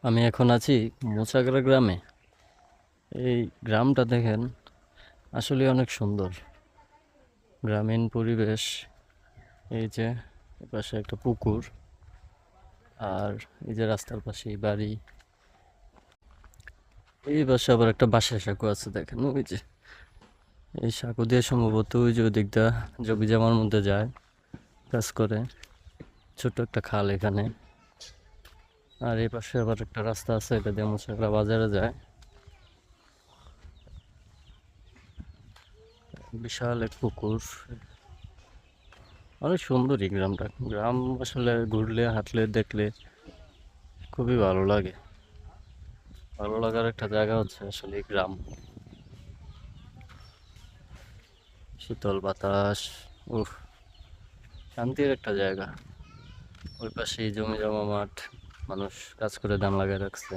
আমি এখন আছি মোচাগড়া গ্রামে। এই গ্রামটা দেখেন, আসলে অনেক সুন্দর। গ্রামীণ পরিবেশ। এই যে এপাশে একটা পুকুর, আর এই যে রাস্তার পাশে বাড়ি। এই পাশে আবার একটা বাঁশের সাঁকো আছে, দেখেন ওই যে। এই সাঁকো দিয়ে সম্ভবত ওই যে দিকটা জমি জমার মধ্যে যায়, কাজ করে। ছোট্ট একটা খাল এখানে। আর এই পাশে আবার একটা রাস্তা আছে, এটা দিয়ে মোচাগড়া বাজারে যায়। বিশাল এক পুকুর। অনেক সুন্দর এই গ্রামটা। গ্রাম আসলে ঘুরলে, হাঁটলে, দেখলে খুবই ভালো লাগে। ভালো লাগার একটা জায়গা হচ্ছে আসলে এই গ্রাম। শীতল বাতাস, উফ, শান্তির একটা জায়গা। ওই পাশে জমি জমা মাঠ, মানুষ কাজ করে ধান লাগায় রাখছে।